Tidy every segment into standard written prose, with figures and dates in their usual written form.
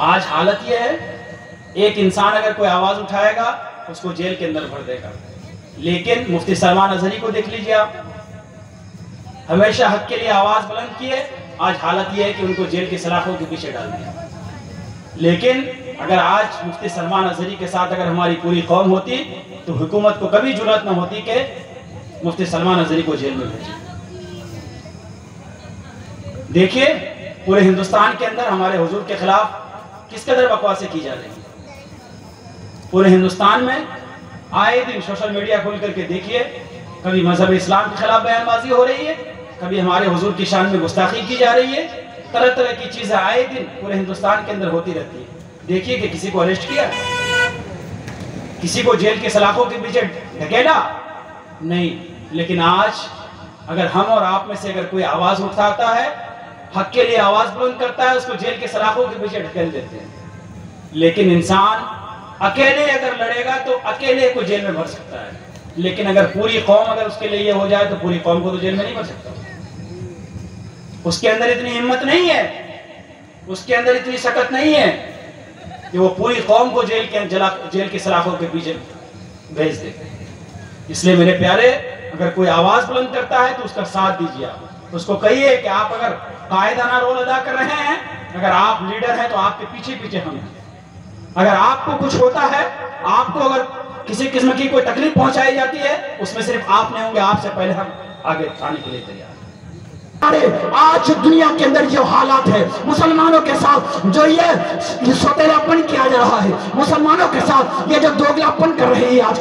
آج حالت یہ ہے، ایک انسان اگر کوئی آواز اٹھائے گا اس کو جیل کے اندر بھر دے گا، لیکن مفتی سلمان اظہری کو دیکھ لیجئے آپ، ہمیشہ حق کے لیے آواز بلند کی ہے، آج حالت یہ ہے کہ ان کو جیل کے سلاخوں کے پیچھے ڈال دیا۔ لیکن اگر آج مفتی سلمان اظہری کے ساتھ اگر ہماری پوری قوم ہوتی تو حکومت کو کبھی جرأت نہ ہوتی کہ مفتی سلمان اظہری کو جیل میں بھیجے۔ دیکھیے پورے ہندوستان کے اندر ہمارے حضور کے خلاف کس قدر بکواسیں کی جا رہی ہیں۔ پورے ہندوستان میں آئے دن سوشل میڈیا کھول کر کے دیکھیے، کبھی مذہب اسلام کے خلاف بیان بازی ہو رہی ہے، کبھی ہمارے حضور کی شان میں گستاخی کی جا رہی ہے، طرح طرح کی چیزیں آئے دن پورے ہندوستان کے اندر ہوتی رہتی ہے۔ دیکھیے کہ کسی کو اریسٹ کیا، کسی کو جیل کے سلاخوں کے پیچھے ڈھکیلا نہیں، لیکن آج اگر ہم اور آپ میں سے اگر کوئی آواز اٹھاتا ہے، حق کے لیے آواز بلند کرتا ہے، اس کو جیل کے سلاخوں کے پیچھے ڈھکیل دیتے ہیں۔ لیکن انسان اکیلے اگر لڑے گا تو اکیلے کو جیل میں بھر سکتا ہے، لیکن اگر پوری قوم اگر اس کے لیے یہ ہو جائے تو پوری قوم کو تو جیل میں نہیں بھر سکتا۔ اس کے اندر اتنی ہمت نہیں ہے، اس کے اندر اتنی سکت نہیں ہے کہ وہ پوری قوم کو جیل کے سلاخوں کے پیچھے بھیج دے۔ اس لیے میرے پیارے، اگر کوئی آواز بلند کرتا ہے تو اس کا ساتھ دیجیے، آپ اس کو کہیے کہ آپ اگر قائدانہ رول ادا کر رہے ہیں، اگر آپ لیڈر ہیں تو آپ کے پیچھے پیچھے ہم ہیں۔ اگر آپ کو کچھ ہوتا ہے، آپ کو اگر کسی قسم کی کوئی تکلیف پہنچائی جاتی ہے، اس میں صرف آپ نہیں ہوں گے، آپ سے پہلے ہم آگے آنے کے لیے تیار ہیں۔ آج دنیا کے اندر یہ حالات ہے، مسلمانوں کے ساتھ جو یہ سوتیلا پن کیا جا رہا ہے، مسلمانوں کے ساتھ یہ جو دوگلا پن کر رہی ہے آج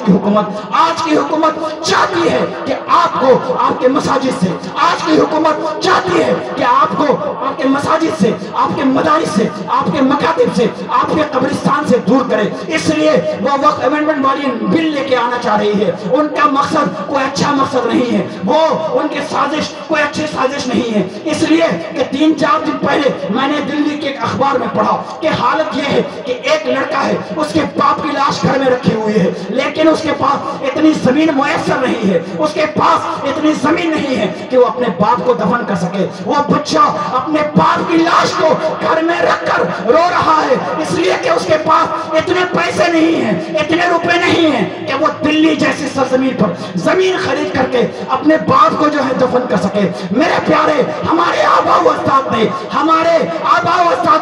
کی حکومت چاہتی ہے کہ آپ کو آپ کے مساجد سے، آج کی حکومت چاہتی ہے کہ آپ کو آپ کے مساجد سے، آپ کے مدارس سے، آپ کے مکاتب سے، آپ کے قبرستان سے دور کرے۔ اس لیے وہ وقت امینڈمنٹ والی بل لے کے آنا چاہ رہی ہے۔ ان کا مقصد کوئی اچھا مقصد نہیں ہے، وہ ان کی سازش کوئی اچھی سازش نہیں ہے۔ اس لیے کہ 3-4 دن پہلے میں نے دلی کے ایک اخبار میں پڑھا کہ حالت یہ ہے کہ ایک لڑکا ہے، اس کے باپ کی لاش گھر میں رکھی ہوئی ہے، لیکن اس کے پاس اتنی زمین میسر نہیں ہے، اس کے پاس اتنی زمین نہیں ہے کہ وہ اپنے باپ کو دفن کر سکے۔ وہ بچہ اپنے باپ کی لاش کو گھر میں رکھ کر رو رہا ہے، اس لیے کہ اس کے پاس اتنے پیسے نہیں ہیں، اتنے روپے نہیں ہیں کہ وہ دلی جیسی سرزمین پر زمین خرید کر کے اپنے باپ کو جو ہے دفن کر سکے۔ میرے پیارے، ہمارے آباء و اجداد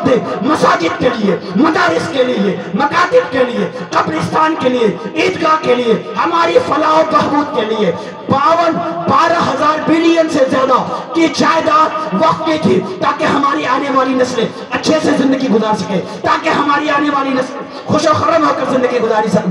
نے مساجد کے لیے، مدارس کے لیے، مکاتب کے لیے، قبرستان کے لیے، عیدگاہ کے لیے، ہماری فلاح و بہبود کے لیے 12,000 بلین سے زیادہ کی جائیداد وقف کی تھی، تاکہ ہماری آنے والی نسلیں اچھے سے زندگی گزار سکے، تاکہ ہماری آنے والی نسل خوش و خرم ہو کر زندگی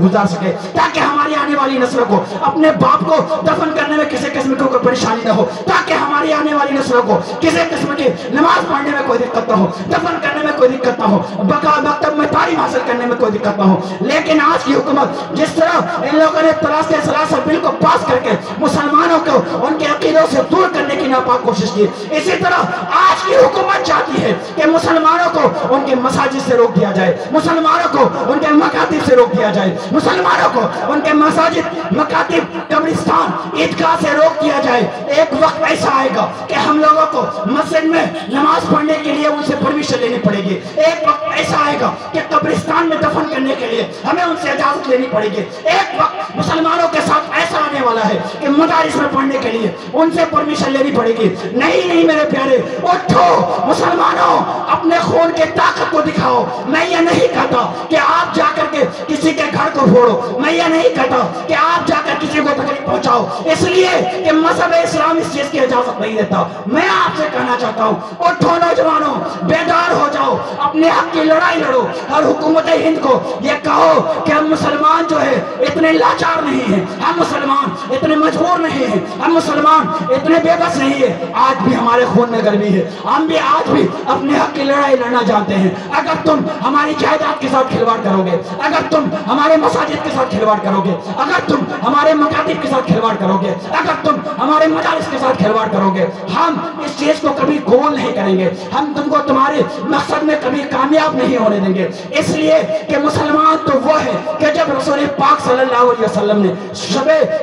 گزار سکے، تاکہ ہماری آنے والی نسلوں کو اپنے باپ کو دفن کرنے میں کسی قسم کی کوئی پریشانی نہ ہو، تاکہ ہماری آنے والی نسلوں کو کسی قسم کی نماز پڑھنے میں کوئی دقت نہ ہو، دفن کرنے میں کوئی دقت نہ ہو، مکتب میں تعلیم حاصل کرنے میں کوئی دقت نہ ہو۔ لیکن آج کی حکومت جس طرح ان لوگوں نے طلاق ثلاثہ بل کو پاس کر کے مسلمانوں کو ان کے عقیدوں سے دور کرنے کی ناپاک کوشش کی، اسی طرح آج کی حکومت چاہتی ہے کہ مسلمانوں کو ان کے مساجد سے روک دیا جائے، مسلمانوں کو ان کے مکاتب سے روک دیا جائے، مسلمانوں کو ان کے مساجد، مکاتب، قبرستان، عیدگاہ سے روک دیا جائے۔ ایک وقت ایسا آئے گا کہ ہم لوگوں کو مسجد میں نماز پڑھنے کے لیے ان سے پرمیشن لینی پڑے گی۔ ایک وقت ایسا آئے گا کہ قبرستان میں دفن کرنے کے لیے ہمیں ان سے اجازت لینی پڑے گی۔ ایک وقت مسلمانوں کے ساتھ ایسا آنے والا ہے کہ مدارس میں پڑھنے کے لیے ان سے پرمیشن لینی پڑے گی۔ نہیں میرے پیارے، اٹھو مسلمانوں، اپنے خون کے طاقت کو دکھاؤ۔ میں یہ نہیں کہتا کہ آپ جا کر کے کسی کے گھر کو پھوڑو، میں یہ نہیں کہتا کہ آپ جا کر کسی کو تکلیف پہنچاؤ، اس لیے کہ مذہب اسلام اس چیز کی اجازت نہیں دیتا۔ میں آپ سے کہنا چاہتا ہوں، اٹھو نوجوانوں، بیدار ہو جاؤ، اپنے حق کی لڑائی لڑو، اور حکومت ہند کو یہ کہو کہ ہم مسلمان جو ہے اتنے لاچار نہیں ہیں، ہم مسلمان اتنے مجبور نہیں ہیں، ہم مسلمان اتنے بے بس نہیں ہیں۔ آج بھی ہمارے خون میں گرمی ہے، ہم بھی آج بھی اپنے حق کی لڑائی لڑنا جانتے ہیں۔ اگر تم ہماری جائیداد کے ساتھ کھلواڑ کرو گے، اگر तुम हमारे मसाजिद के साथ खिलवाड़ करोगे, अगर तुम हमारे मकातिब के साथ खिलवाड़ करोगे, अगर तुम हमारे मदारिस के साथ खिलवाड़ करोगे, हम इस चीज को कभी कबूल नहीं करेंगे, हम तुमको तुम्हारे मकसद में कभी कामयाब नहीं होने देंगे। इसलिए कि मुसलमान तो वो है कि जब रसूल पाक सल्लल्लाहु अलैहि वसल्लम ने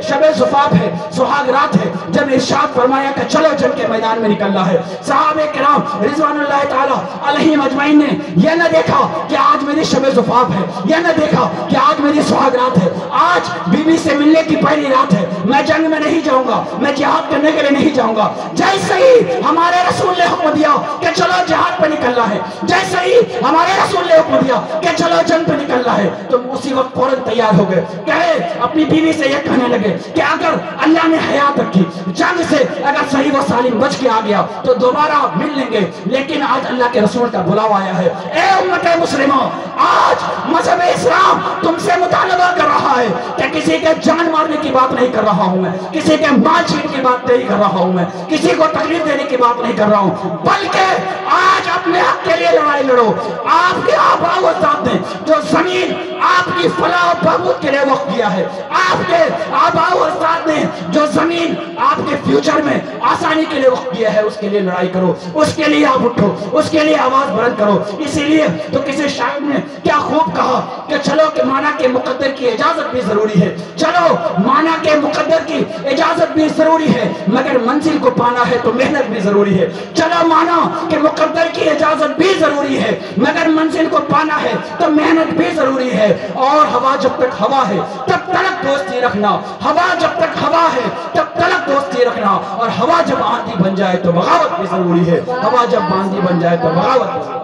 शबे ज़ुफ़ाफ़ है, सुहाग रात है, जब इरशाद फरमाया कि चलो जंग के मैदान में निकलना है, सहाबे किराम रिज़वानुल्लाह ताला अलैहिम अजमईन ने यह न देखा कि आज मेरी शबे ज़ुफ़ाफ़ है, यह न देखा कि आज मेरी सुहाग रात है, आज बीवी से मिलने की पहली रात है, मैं जंग में नहीं जाऊंगा, मैं जिहाद करने के लिए नहीं जाऊंगा। जैसे ही हमारे रसूल ने हुक्म दिया कि चलो जिहाद पे निकलना है, जैसे ही हमारे रसूल ने हुक्म दिया कि चलो जंग पे निकलना है, तो उसी वक्त फौरन तैयार हो गए। कहे अपनी बीवी से यह कहने लगे कि अगर अल्लाह ने हयात रखी, जंग से अगर सही व सालिम बच के आ गया तो दोबारा मिल लेंगे, लेकिन आज अल्लाह के रसूल का बुलावा आया है। ए उम्मत मुस्लिमा, आज मजहब इस्लाम तुमसे मुतालबा कर रहा है कि किसी के जान मारने की बात नहीं कर रहा हूं मैं, किसी के माल छीन की बात नहीं कर रहा हूं मैं, किसी को तकलीफ देने की बात नहीं कर रहा हूं, बल्कि आज अपने हक के लिए लड़ाई लड़ो। आपके आबा व अजदाद ने जो जमीन आपकी फलाह और बहबूद के लिए वक्फ किया है, आपके आबा व अजदाद ने जो जमीन आपके फ्यूचर में आसानी के लिए वक्फ किया है, उसके लिए लड़ाई करो, उसके लिए आप उठो, उसके लिए आवाज बुलंद करो। इसीलिए तो किसी शायर ने क्या खूब कहा कि चलो के माना के मुकद्दर की इजाजत भी जरूरी है, चलो माना के मुकद्दर की इजाजत भी जरूरी है, मगर मंजिल को पाना है तो मेहनत भी जरूरी है। चलो माना कि मुकद्दर की इजाजत भी जरूरी है, मगर मंजिल को पाना है तो मेहनत भी जरूरी है। और हवा जब तक हवा है तब तक दोस्ती रखना, हवा जब तक हवा है तब तक दोस्ती रखना, और हवा जब आंधी बन जाए तो बगावत भी जरूरी है, हवा जब आंधी बन जाए तो बगावत भी जरूरी है।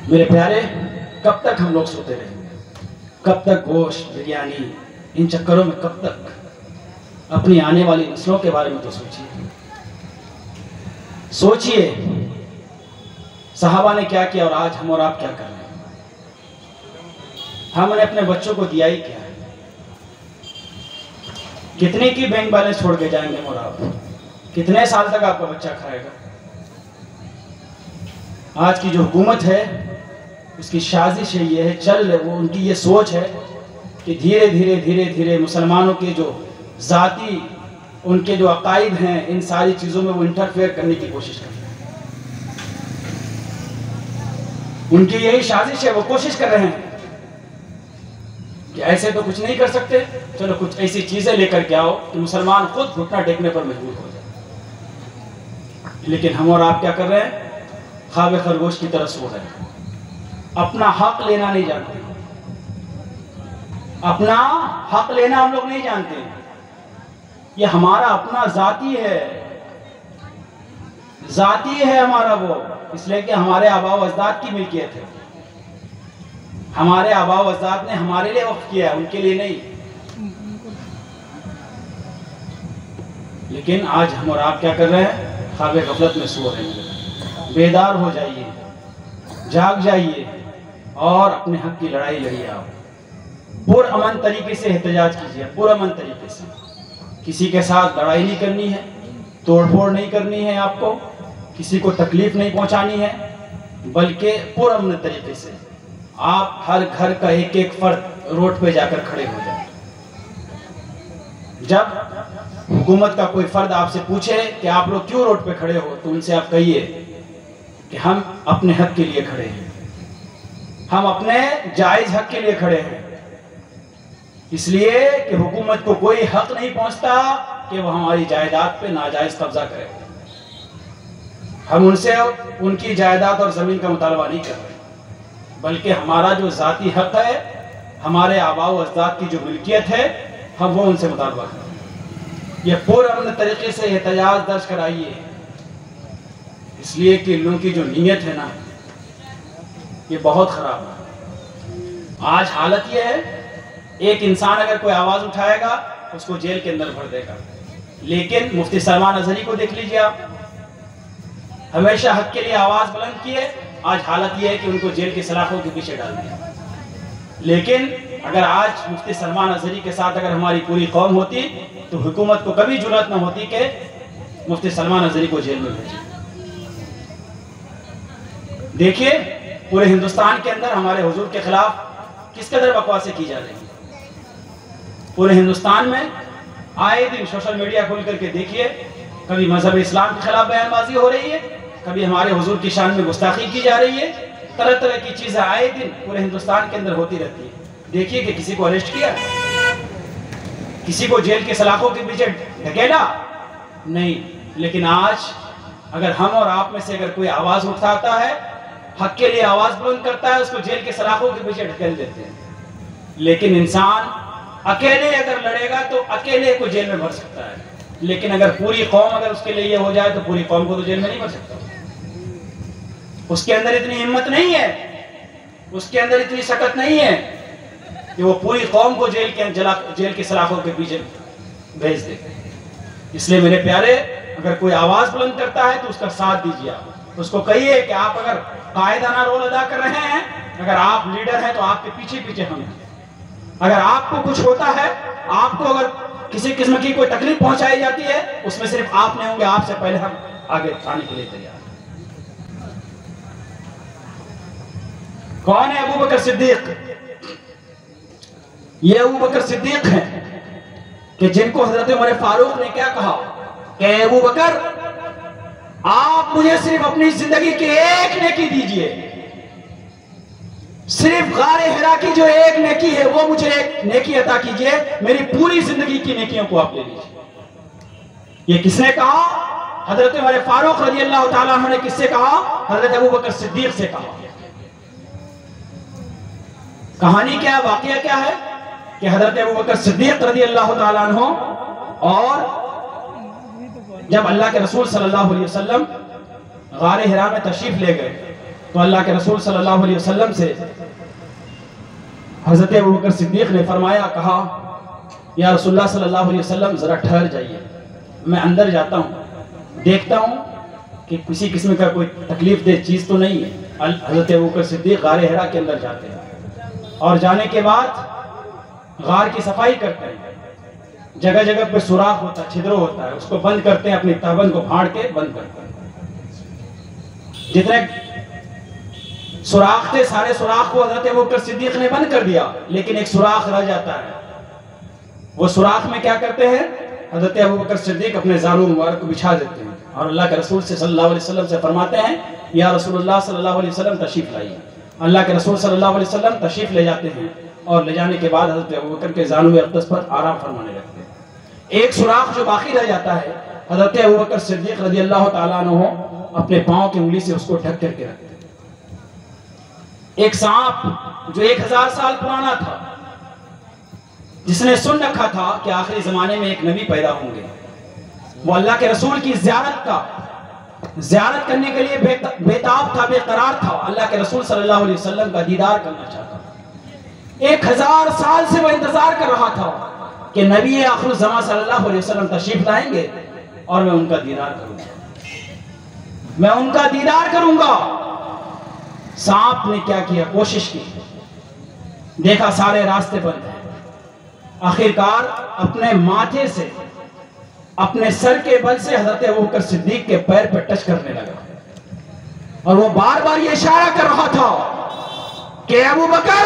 मेरे प्यारे, कब तक हम लोग सोते रहेंगे? कब तक गोश्त बिरयानी इन चक्करों में, कब तक? अपनी आने वाली नस्लों के बारे में तो सोचिए। सोचिए सहाबा ने क्या किया और आज हम और आप क्या कर रहे हैं। हमने अपने बच्चों को दिया ही क्या है? कितने की बैंक बैलेंस छोड़ के जाएंगे हम और आप? कितने साल तक आपका बच्चा खाएगा? आज की जो हुकूमत है उसकी साजिश है, ये है चल वो उनकी ये सोच है कि धीरे धीरे धीरे धीरे मुसलमानों के जो जाती उनके जो अकायद हैं, इन सारी चीज़ों में वो इंटरफेयर करने की कोशिश करते हैं। उनकी यही साजिश है, वो कोशिश कर रहे हैं कि ऐसे तो कुछ नहीं कर सकते, चलो कुछ ऐसी चीज़ें लेकर के आओ कि मुसलमान खुद घुटना टेकने पर मजबूर हो जाए। लेकिन हम और आप क्या कर रहे हैं? ख्वाब खरगोश की तरह सो रहे हैं, अपना हक लेना नहीं जानते, अपना हक लेना हम लोग नहीं जानते। ये हमारा अपना जाती है हमारा वो, इसलिए कि हमारे आबा व अजदाद की मिल्कियत है, हमारे आबा व अजदाद ने हमारे लिए वक्फ किया है, उनके लिए नहीं। लेकिन आज हम और आप क्या कर रहे हैं? ख्वाब गफलत में सो रहे हैं। बेदार हो जाइए, जाग जाइए और अपने हक की लड़ाई लड़िए। आप पुरअमन तरीके से एहतजाज कीजिए, पुरअमन तरीके से। किसी के साथ लड़ाई नहीं करनी है, तोड़फोड़ नहीं करनी है, आपको किसी को तकलीफ नहीं पहुंचानी है, बल्कि पुरअमन तरीके से आप हर घर का एक एक फर्द रोड पे जाकर खड़े हो जाए। जब हुकूमत का कोई फर्द आपसे पूछे कि आप लोग क्यों रोड पे खड़े हो, तो उनसे आप कहिए कि हम अपने हक के लिए खड़े हैं, हम अपने जायज हक के लिए खड़े हैं, इसलिए कि हुकूमत को कोई हक नहीं पहुंचता कि वो हमारी जायदाद पे नाजायज कब्जा करे। हम उनसे उनकी जायदाद और जमीन का मुतालबा नहीं कर रहे, बल्कि हमारा जो जाती हक है, हमारे आबा व अजदाद की जो मिल्कियत है, हम वो उनसे मुतालबा कर रहे हैं। ये पुरअमन तरीके से एहतजाज दर्ज कराइए, इसलिए कि लोगों की जो नीयत है ना, ये बहुत खराब है। आज हालत ये है, एक इंसान अगर कोई आवाज उठाएगा उसको जेल के अंदर भर देगा, लेकिन मुफ्ती सलमान अजहरी को देख लीजिए आप, हमेशा हक के लिए आवाज बुलंद किए, आज हालत यह है कि उनको जेल के सलाखों के पीछे डाल दिया। लेकिन अगर आज मुफ्ती सलमान अजहरी के साथ अगर हमारी पूरी कौम होती तो हुकूमत को कभी जुर्रत न होती कि मुफ्ती सलमान अजहरी को जेल में भेजे। دیکھیے پورے ہندوستان کے اندر ہمارے حضور کے خلاف کس قدر بکواسیں کی جا رہی ہیں۔ پورے ہندوستان میں آئے دن سوشل میڈیا کھول کر کے دیکھیے، کبھی مذہب اسلام کے خلاف بیان بازی ہو رہی ہے، کبھی ہمارے حضور کی شان میں گستاخی کی جا رہی ہے، طرح طرح کی چیزیں آئے دن پورے ہندوستان کے اندر ہوتی رہتی ہے۔ دیکھیے کہ کسی کو اریسٹ کیا، کسی کو جیل کے سلاخوں کے پیچھے ڈھکیلا نہیں، لیکن آج اگر ہم اور آپ میں سے اگر کوئی آواز اٹھاتا ہے، حق کے لیے آواز بلند کرتا ہے، اس کو جیل کے سلاخوں کے پیچھے ڈھکیل دیتے ہیں۔ لیکن انسان اکیلے اگر لڑے گا تو اکیلے کو جیل میں بھر سکتا ہے، لیکن اگر پوری قوم اگر اس کے لیے یہ ہو جائے تو پوری قوم کو تو جیل میں نہیں بھر سکتا۔ اس کے اندر اتنی ہمت نہیں ہے، اس کے اندر اتنی سکت نہیں ہے کہ وہ پوری قوم کو جیل کے سلاخوں کے پیچھے بھیج دے۔ اس لیے میرے پیارے، اگر کوئی آواز بلند کرتا ہے تو اس کا ساتھ دیجیے، آپ اس کو کہیے کہ آپ اگر قائدانہ رول ادا کر رہے ہیں، اگر آپ لیڈر ہیں تو آپ کے پیچھے پیچھے ہم ہیں۔ اگر آپ کو کچھ ہوتا ہے، آپ کو اگر کسی قسم کی کوئی تکلیف پہنچائی جاتی ہے، اس میں صرف آپ نہیں ہوں گے، آپ سے پہلے ہم آگے آنے کے لیے تیار ہیں۔ کون ہے ابو بکر صدیق؟ یہ ابو بکر صدیق ہیں کہ جن کو حضرت عمر فاروق نے کیا کہا کہ ابو بکر آپ مجھے صرف اپنی زندگی کی ایک نیکی دیجئے، صرف غار حرا کی جو ایک نیکی ہے وہ مجھے ایک نیکی عطا کیجئے، میری پوری زندگی کی نیکیوں کو آپ لے لیجئے۔ یہ کس نے کہا؟ حضرت عمر فاروق رضی اللہ تعالیٰ عنہ نے کس سے کہا؟ حضرت ابو بکر صدیق سے کہا۔ کہانی کیا، واقعہ کیا ہے کہ حضرت ابو بکر صدیق رضی اللہ تعالیٰ عنہ اور جب اللہ کے رسول صلی اللہ علیہ وسلم غار حرا میں تشریف لے گئے تو اللہ کے رسول صلی اللہ علیہ وسلم سے حضرت ابو بکر صدیق نے فرمایا، کہا یا رسول اللہ صلی اللہ علیہ وسلم ذرا ٹھہر جائیے، میں اندر جاتا ہوں، دیکھتا ہوں کہ کسی قسم کا کوئی تکلیف دہ چیز تو نہیں ہے۔ حضرت ابو بکر صدیق غار حرا کے اندر جاتے ہیں اور جانے کے بعد غار کی صفائی کرتے ہیں، جگہ جگہ پہ سوراخ ہوتا ہے، چھدروں ہوتا ہے، اس کو بند کرتے ہیں، اپنی تہبند کو پھاڑ کے بند کرتے ہیں۔ جتنے سوراخ تھے سارے سوراخ کو حضرت ابو بکر صدیق نے بند کر دیا، لیکن ایک سوراخ رہ جاتا ہے۔ وہ سوراخ میں کیا کرتے ہیں؟ حضرت ابو بکر صدیق اپنے زانو مبارک کو بچھا دیتے ہیں اور اللہ کے رسول صلی اللہ علیہ وسلم سے فرماتے ہیں، یا رسول اللہ صلی اللہ علیہ وسلم تشریف لائیے۔ اللہ کے رسول صلی اللہ علیہ وسلم تشریف لے جاتے ہیں اور لے جانے کے بعد حضرت ابو بکر کے زانو اقدس پر آرام فرمانے لگتے ہیں۔ ایک سوراخ جو باقی رہ جاتا ہے، حضرت ابو بکر صدیق رضی اللہ تعالیٰ عنہ اپنے پاؤں کی انگلی سے اس کو ڈھک کر کے رکھتے ہیں۔ ایک سانپ جو 1000 سال پرانا تھا، جس نے سن رکھا تھا کہ آخری زمانے میں ایک نبی پیدا ہوں گے، وہ اللہ کے رسول کی زیارت کرنے کے لیے بےتاب تھا، بے قرار تھا، اللہ کے رسول صلی اللہ علیہ وسلم کا دیدار کرنا چاہتا تھا۔ 1000 سال سے وہ انتظار کر رہا تھا کہ نبی آخر الزمان صلی اللہ علیہ وسلم تشریف لائیں گے اور میں ان کا دیدار کروں گا، میں ان کا دیدار کروں گا۔ سانپ نے کیا کیا؟ کوشش کی، دیکھا سارے راستے بند ہیں، آخرکار اپنے ماتھے سے، اپنے سر کے بل سے حضرت ابو بکر صدیق کے پیر پر ٹچ کرنے لگا اور وہ بار بار یہ اشارہ کر رہا تھا کہ ابو بکر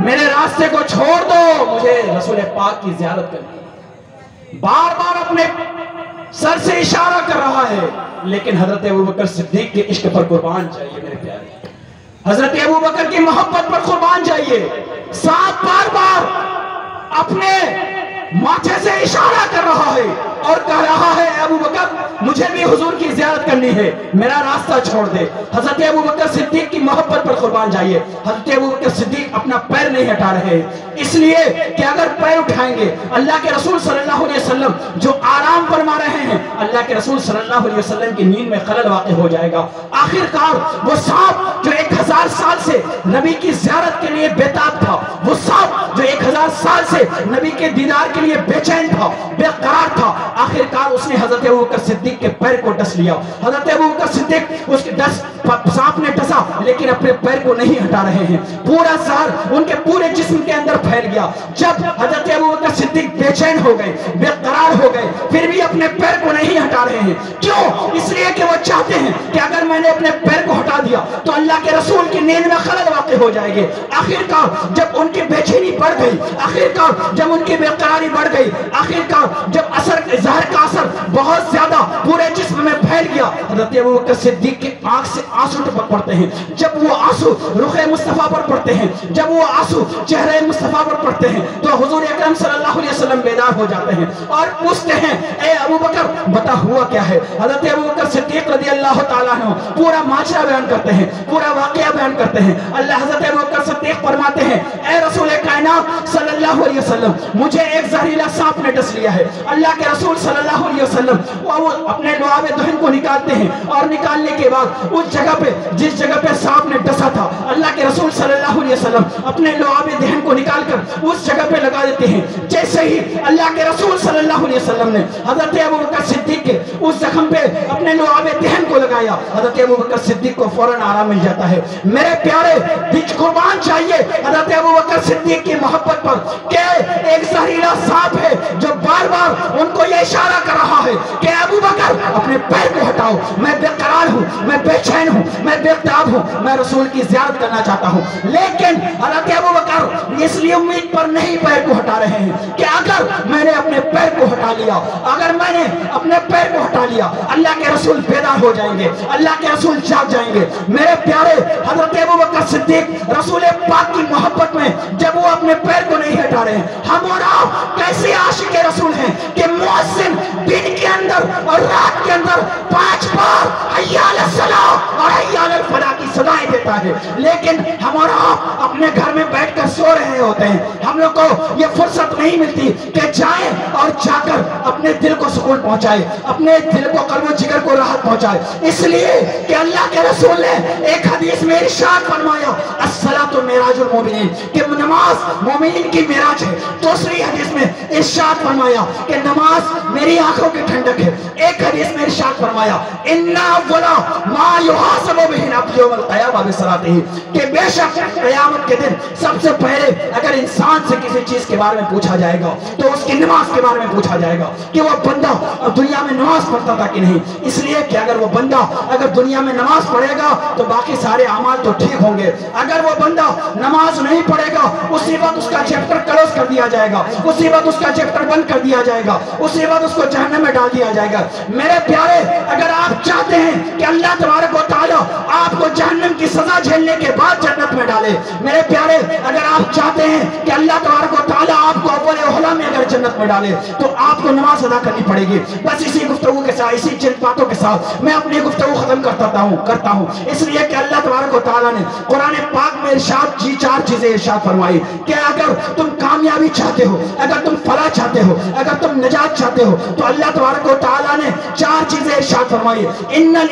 میرے راستے کو چھوڑ دو، مجھے رسول پاک کی زیارت کرنی ہے۔ بار بار اپنے سر سے اشارہ کر رہا ہے، لیکن حضرت ابو بکر صدیق کے عشق پر قربان چاہیے میرے پیارے، حضرت ابو بکر کی محبت پر قربان چاہیے۔ سانپ بار بار اپنے ماتھے سے اشارہ کر رہا ہے اور کہہ رہا ہے ابو بکر مجھے بھی حضور کی زیارت کرنی ہے، میرا راستہ چھوڑ دے۔ حضرت ابو بکر صدیق کی محبت پر قربان جائیے، حضرت ابو بکر صدیق اپنا پیر نہیں ہٹا رہے، اس لیے کہ اگر پیر اٹھائیں گے اللہ کے رسول صلی اللہ علیہ وسلم جو آرام فرما رہے ہیں، اللہ کے رسول صلی اللہ علیہ وسلم کی نیند میں خلل واقع ہو جائے گا۔ آخرکار وہ سانپ جو 1000 سال سے نبی کی زیارت کے لیے بےتاب تھا، وہ سانپ جو 1000 سال سے نبی کے دیدار کے لیے بے چین تھا، بے قرار تھا، آخرکار اس نے حضرت ابو بکر صدیق کے پیر کو ڈس لیا۔ حضرت ابو بکر صدیق اس کے सांप ने डसा लेकिन अपने पैर को नहीं हटा रहे हैं। पूरा जहर उनके पूरे जिस्म के अंदर फैल गया। जब हजरत अबू बकर सिद्दीक बेचैन हो गए, बेकरार हो गए, फिर भी अपने पैर को नहीं हटा रहे हैं। क्यों? इसलिए कि वो चाहते हैं कि अगर मैंने अपने पैर को हटा दिया तो अल्लाह के रसूल की नींद में खलल वाक़ हो जाएंगे। आखिरकार जब उनकी बेचैनी बढ़ गई, आखिरकार जब उनकी बेकरारी बढ़ गई, आखिरकार जब असर जहर का असर बहुत ज्यादा पूरे जिस्म में फैल गया, हज़रत अबू बकर सिद्दीक के आंख से आंसू टपक पड़ते हैं। जब वो आंसू रुखे मुस्तफा पर पड़ते हैं, जब वो आंसू चेहरे मुस्तफा पर पड़ते हैं, तो हुजूर अकरम सल्लल्लाहु अलैहि वसल्लम बेदार हो जाते हैं और पूछते हैं, ए अबू बकर बता हुआ क्या है? हज़रत अबू बकर सिद्दीक रज़ी अल्लाह ताला अन्हु पूरा माजरा बयान करते हैं, पूरा वाक़या बयान करते हैं। अल्लाह हज़रत अबू बकर सिद्दीक फरमाते हैं, ए रसूल कायनात सल्लल्लाहु अलैहि वसल्लम, मुझे एक जहरीला सांप ने डस लिया है। अल्लाह के रसूल सल्लल्लाहु अलैहि वसल्लम वो अपने लुआब दुहन को निकालते हैं और निकालने के बाद उस जगह पे, जिस जगह पे सांप ने डसा था, अल्लाह के रसूल सल्लल्लाहु अलैहि वसल्लम अपने लुआब दुहन को निकालकर उस जगह पे लगा देते हैं। जैसे ही अल्लाह के रसूल सल्लल्लाहु अलैहि वसल्लम ने हज़रत अबू बकर सिद्दीक के उस जख्म पे अपने लुआब दुहन को लगाया, हज़रत अबू बकर सिद्दीक को फौरन आराम मिल जाता है। मेरे प्यारे बीच कुर्बान चाहिए हज़रत अबू बकर सिद्दीक की मोहब्बत पर कि एक जहरीला सांप है जो बार बार उनको ये इशारा कर रहा है कि अबू बकर अपने पैर को हटाओ, मैं बेकरार हूँ, मैं बेचैन हूँ, मैं बेताब हूँ, मैं रसूल की ज़ियारत करना चाहता हूँ। लेकिन हज़रत अबू बकर इसलिए उम्मीद पर नहीं पैर को हटा रहे हैं कि अगर मैंने अपने पैर को हटा लिया, अगर मैंने अपने पैर को हटा लिया, अल्लाह के रसूल बेदार हो जाएंगे, अल्लाह के रसूल जाग जाएंगे। मेरे प्यारे हज़रत अबू बकर सिद्दीक रसूल पाक की मोहब्बत में जब वो अपने पैर को नहीं हटा रहे हैं, हम और आप कैसे आशिक रसूल हैं कि मुअज्जिन दिन के अंदर और रात के अंदर 5 बार हय्या अला सलाह और हय्या अल फलाह की सदाएं देता है, लेकिन हम और आप अपने घर में बैठकर सो रहे होते हैं। हम लोग को ये फुर्सत नहीं मिलती कि जाएं और जाकर अपने दिल को सुकून पहुंचाए, अपने दिल को, कल्बो जिगर को राहत पहुंचाए। इसलिए कि अल्लाह के रसूल ने एक हदीस में इरशाद फरमाया, अस्सलातु मिराजुल मोमिनीन, कि नमाज मोमिन की मिराज है। दूसरी हदीस में इरशाद फरमाया कि नमाज मेरी आंखों की ठंडक है। एक हदीस में इरशाद फरमाया, इन्ना अव्वला मा युहासबु बिही अब्दु यौमल क़यामह बिसलातिही, कि बेशक क़यामत के दिन सबसे पहले अगर इंसान से किसी चीज के बारे में पूछा जाएगा तो उसकी नमाज के बारे में पूछा जाएगा कि वो बंदा दुनिया में नमाज पढ़ता था कि नहीं। इसलिए कि अगर वो बंदा अगर दुनिया में नमाज पढ़ेगा तो बाकी सारे अमाल तो ठीक होंगे। अगर वो बंदा नमाज नहीं पढ़ेगा उसी वक्त उसका चैप्टर क्लोज कर दिया जाएगा, उसी वक्त उसका चैप्टर बंद कर दिया जाएगा, उसी वक्त उसको जहन्नम में डाल दिया जाएगा। मेरे प्यारे, अगर आप चाहते हैं कि अल्लाह तबारक व तआला आपको जहन्नम की सजा झेलने के बाद जन्नत में डाले, मेरे प्यारे अगर आप चाहते हैं कि अल्लाह तबारक व तआला आपको अव्वल ओहला में अगर जन्नत में डाले तो आपको नमाज अदा करनी पड़ेगी। बस इसी गुफ्तगू के साथ, इसी चंद बातों के साथ मैं अपनी गुफ्तगू खत्म करता हूँ इसलिए कि अल्लाह तबारक व तआला ने कुरान पाक में इरशाद 4 चीजें इरशाद फरमाई कि अगर तुम कामयाबी चाहते हो, अगर तुम फलाह चाहते हो, अगर तुम निजात चाहते हो तो अल्लाह तबारक व तआला ने 4 चीजें इरशाद फरमाई। इन्नल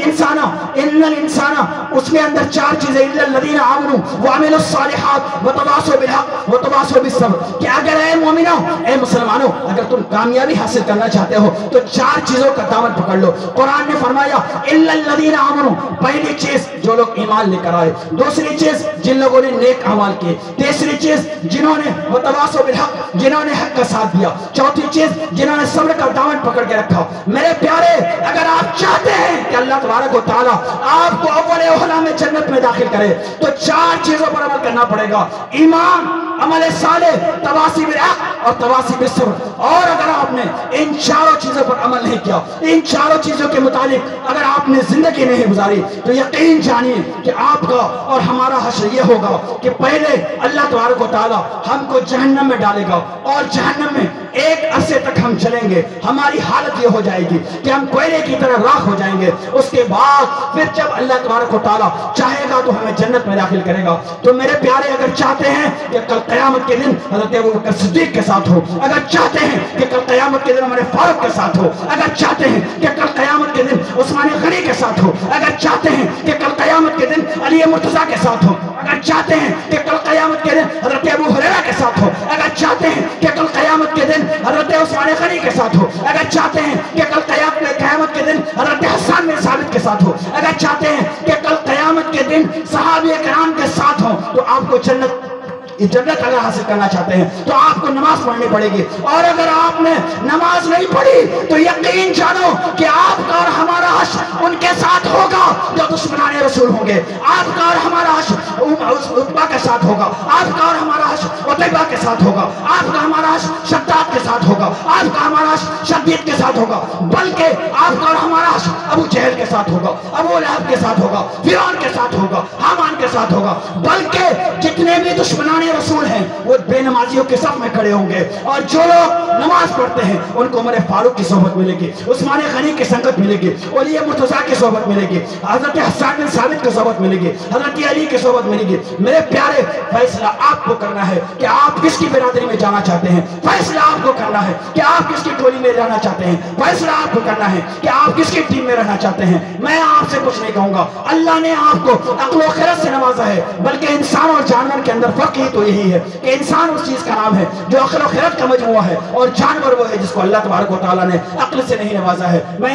इंसाना उसके अंदर 4 चीजें, इल्लल लदीना आमनू व अमिलुस सालिहात व तवासौ बिल हक व तवासौ बिस सब्र, कि अगर ए मोमिनो, ए मुसलमानों, अगर तुम कामयाबी हासिल करना चाहते हो तो 4 चीजों का दामन पकड़ लो। कुरान ने फरमाया इल्लल लदीना आमनू, पहली चीज जो लोग ईमान लेकर आए, दूसरी चीज जिन लोगों ने नेक अमाल किए, तीसरी चीज जिन्होंने व तवासौ बिल हक, जिन्होंने हक का साथ दिया, चौथी चीज जिन्होंने सब्र का दामन पकड़ के रखा। मेरे प्यारे, अगर आप चाहते हैं कि अल्लाह तबारक व तआला आपको अव्वल ओहला में जन्नत में दाखिल करे तो 4 चीजों पर अमल करना पड़ेगा। ईमान, अमल साले, तवासी बिल हक और तवासी बिस सब्र। और अगर आपने इन 4 चीजों पर अमल नहीं किया, इन 4 चीजों के मुताबिक अगर आपने जिंदगी नहीं गुजारी तो यकीन जानिए कि आपका और हमारा हश्र ये होगा कि पहले अल्लाह तबारक व तआला हमको जहन्नम में डालेगा और जहन्नम में एक अरसे तक हम चलेंगे। हमारी हालत ये हो जाएगी कि हम कोयले की तरह राख हो जाएंगे। उसके बाद फिर जब अल्लाह तबारक व तआला चाहेगा तो हमें जन्नत में दाखिल करेगा। तो मेरे प्यारे, अगर चाहते हैं कि कल क़यामत के दिन हज़रत अबू बकर सिद्दीक के साथ हो, अगर चाहते हैं कि कल क़यामत के दिन हमारे फारूक के साथ हो, अगर चाहते हैं कि कल क़यामत के दिन उस्मान गनी के साथ हो, अगर चाहते हैं कि कल क़यामत के दिन अली मुर्तज़ा के साथ हो, अगर चाहते हैं कि कल क़यामत के दिन हज़रत अबू हुरैरा के साथ हो, अगर चाहते हैं कि कल क़यामत के दिन हज़रत उस्मान गनी के साथ हो, अगर चाहते हैं कि कल क़यामत के दिन हज़रत हसन बिन साबित के साथ हो, अगर चाहते हैं कि कल क़यामत दिन सहाबे किराम के साथ हो तो आपको जन्नत अगर हासिल करना चाहते हैं तो आपको नमाज पढ़नी पड़ेगी। और अगर आपने नमाज नहीं पढ़ी तो यकीन जानो कि आपका और हमारा हश्र उनके साथ होगा जो दुश्मनाने रसूल होंगे। आपका और हमारा हश्र उतबा के साथ होगा, आपका और हमारा हश्र उतैबा के साथ होगा, आपका हमारा हश्र शद्दाद के साथ होगा, आपका हमारा हश्र शदीद के साथ होगा, बल्कि आपका और हमारा हश्र अबू जहल के साथ होगा, अबू लहब के साथ होगा, फिरौन के साथ होगा, हामान के साथ होगा। बल्कि जितने भी दुश्मनाने रसूल हैं वो बेनमाजियों के साथ में खड़े होंगे। और जो लोग नमाज पढ़ते हैं उनको उमर फारूक की सोबत मिलेगी, उस्मान गनी की संगत मिलेगी, वली मुर्तजा की सोबत मिलेगी, हजरत हसन बिन साबित की सोबत मिलेगी, हजरत अली की सोबत मिलेगी। मेरे प्यारे, फैसला आपको करना है कि आप किसकी बिरादरी में जाना चाहते हैं। फैसला आपको करना है कि आप किसकी टोली में रहना चाहते हैं। फैसला आपको करना है कि आप किसकी टीम में रहना चाहते हैं। मैं आपसे कुछ नहीं कहूंगा, अल्लाह ने आपको अक्ल व खिरत से नवाजा है। बल्कि इंसान और जानवर के अंदर फर्क ही तो यही है कि इंसान उस चीज का नाम है जो अक्ल व खिरत का मजमूआ है, और जानवर वो है जिसको अल्लाह तबारक व तआला ने अक्ल से नहीं नवाजा है। मैं